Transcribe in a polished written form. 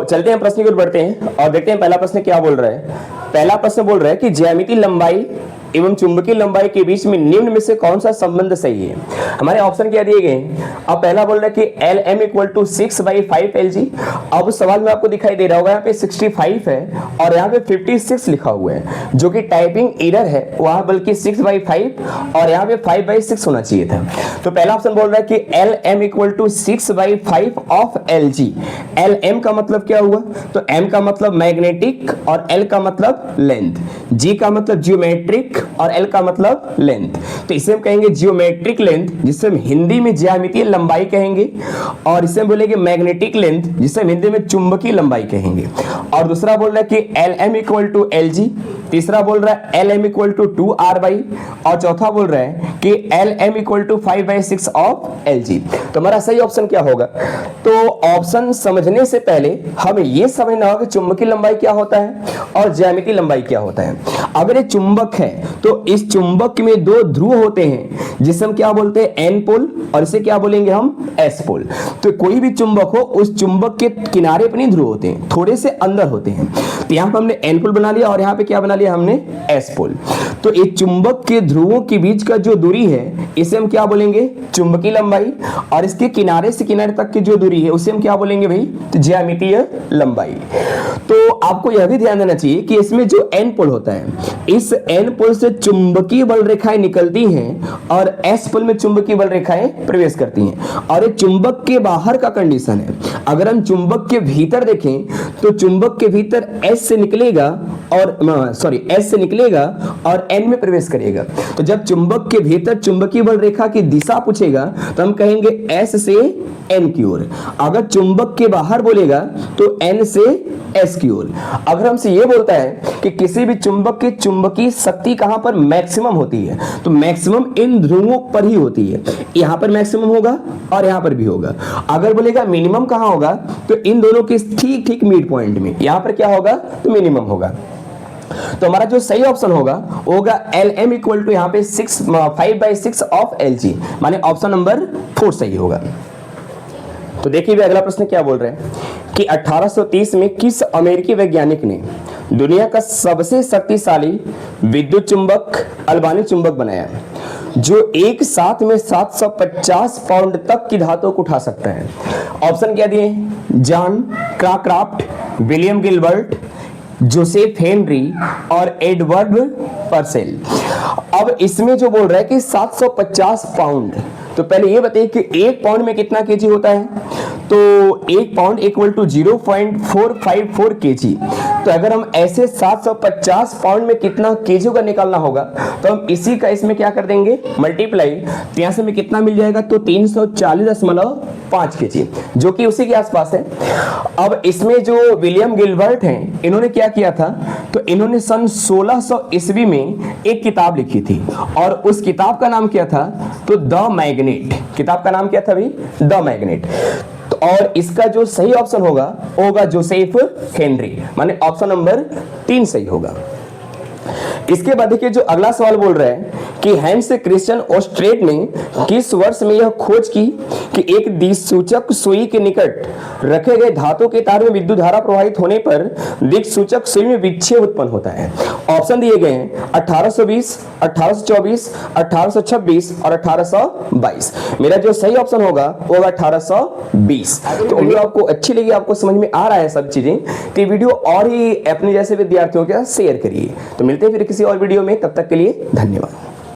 तो चलते हैं प्रश्न की ओर बढ़ते हैं और देखते हैं पहला प्रश्न क्या बोल रहा है। पहला प्रश्न बोल रहा है कि ज्यामितीय लंबाई एवं चुंबकीय लंबाई के बीच में निम्न में से कौन सा संबंध सही है। हमारे ऑप्शन क्या दिए गए। अब पहला बोल रहा है कि LM = 6/5 LG। अब सवाल में आपको दिखाई दे रहा होगा यहाँ पे 65 है और यहाँ पे 56 लिखा हुआ है, जो कि टाइपिंग एरर है वहां, बल्कि 6/5 और यहाँ पे 5/6 होना चाहिए था। तो पहला ऑप्शन बोल रहा है कि LM = 6/5 ऑफ LG। LM का मतलब क्या हुआ, तो M का मतलब मैग्नेटिक और L का मतलब लेंथ, G का मतलब जियोमेट्रिक और L का मतलब लेंथ। तो इसे हम कहेंगे जियोमेट्रिक लेंथ, जिसे हम हिंदी में ज्यामितीय लंबाई कहेंगे, और इसे हम बोलेंगे मैग्नेटिक लेंथ, जिसे हम हिंदी में चुंबकीय लंबाई कहेंगे। और दूसरा बोल रहा है कि LM = LG, तीसरा बोल रहा है LM = 2R/, और चौथा बोल रहा है कि LM = 5/6 ऑफ LG। तो हमारा सही ऑप्शन क्या होगा। तो ऑप्शन समझने से पहले हमें यह समझना होगा कि चुंबकीय लंबाई क्या होता है और ज्यामितीय लंबाई क्या होता है। अगर ये चुंबक है तो इस चुंबक में दो ध्रुव होते हैं, जिसे हम क्या बोलते हैं, N पोल, और इसे क्या बोलेंगे हम, S पोल। तो कोई भी चुंबक हो, उस चुंबक के किनारे पर नहीं ध्रुव होते हैं, थोड़े से अंदर होते हैं। तो यहाँ पर हमने N पोल बना लिया और यहाँ पे क्या बना लिया हमने, S पोल। तो एक चुंबक के ध्रुवों के बीच का जो दूरी है, इसे हम क्या बोलेंगे, चुंबकीय लंबाई, और इसके किनारे से किनारे तक की जो दूरी है उसे हम क्या बोलेंगे भाई, तो ज्यामितीय लंबाई। तो आपको यह भी ध्यान देना चाहिए कि इसमें जो N पोल होता है, इस N पोल से चुंबकीय बल रेखाएं निकलती हैं और S पोल में चुंबकीय बल रेखाएं प्रवेश करती हैं। और ये चुंबक के बाहर का कंडीशन है। अगर हम चुंबक के भीतर देखें तो चुंबक के भीतर S से निकलेगा और N में प्रवेश करेगा। तो जब चुंबक के भीतर चुंबकीय बल रेखा की दिशा पूछेगा तो हम कहेंगे S से N की ओर। अगर चुंबक के बाहर बोलेगा तो N से S की ओर। अगर हमसे ये बोलता है कि किसी भी चुंबक की चुंबकीय शक्ति कहां पर मैक्सिमम होती है, तो मैक्सिमम इन ध्रुवों पर ही होती है। यहां पर मैक्सिमम होगा और यहां पर भी होगा। अगर बोलेगा मिनिमम कहां होगा, तो इन दोनों के ठीक ठीक मिड पॉइंट में, यहां पर क्या होगा, तो मिनिमम होगा। तो हमारा जो सही ऑप्शन होगा LM = यहाँ पे 5/6 ऑफ LG, माने ऑप्शन नंबर 4 सही होगा। तो देखिए अगला प्रश्न क्या बोल रहे हैं कि 1830 में किस अमेरिकी वैज्ञानिक ने दुनिया का सबसे शक्तिशाली विद्युत चुंबक अल्बानी चुंबक बनाया, जो एक साथ में 750 पाउंड तक की धातु को उठा सकता है। ऑप्शन क्या दिए, John Cockcroft, William Gilbert, Joseph Henry और एडवर्ड परसेल। अब इसमें जो बोल रहा है कि 750 पाउंड, तो पहले ये बताइए कि 1 पाउंड में कितना केजी होता है, तो 1 पाउंड = 0.454 केजी। तो अगर हम ऐसे 750 पाउंड में कितना केजी का निकालना होगा, तो हम इसी का इसमें क्या कर देंगे, मल्टीप्लाई। तो यहाँ से में कितना मिल जाएगा, तो 340.5 केजी, जो कि उसी के आसपास है। अब इसमें जो विलियम गिलबर्ट हैं, इन्होंने क्या किया था, तो इन्होंने सन 1600 ईस्वी में एक किताब लिखी थी और उस किताब का नाम क्या था, तो द मैग्नेट। किताब का नाम क्या था भाई, द मैग्नेट। और इसका जो सही ऑप्शन होगा जोसेफ हेनरी, माने ऑप्शन नंबर 3 सही होगा। इसके बाद देखिए जो अगला सवाल बोल रहा है कि हैंस क्रिश्चियन ऑस्ट्रेट ने किस वर्ष में यह खोज की कि एक दिक्सूचक सुई के निकट रखे गए धातु के तार में विद्युत धारा प्रवाहित होने पर दिक्सूचक सुई में विक्षेप उत्पन्न होता है। ऑप्शन दिए गए हैं 1820, 1824, 1826 और 1822। मेरा जो सही ऑप्शन होगा वो 1820। तो उम्मीद आपको अच्छी लगी, आपको समझ में आ रहा है सब चीजें। तो वीडियो और ही अपने जैसे विद्यार्थियों के साथ शेयर करिए। तो मिलते हैं फिर किसी और वीडियो में, तब तक के लिए धन्यवाद।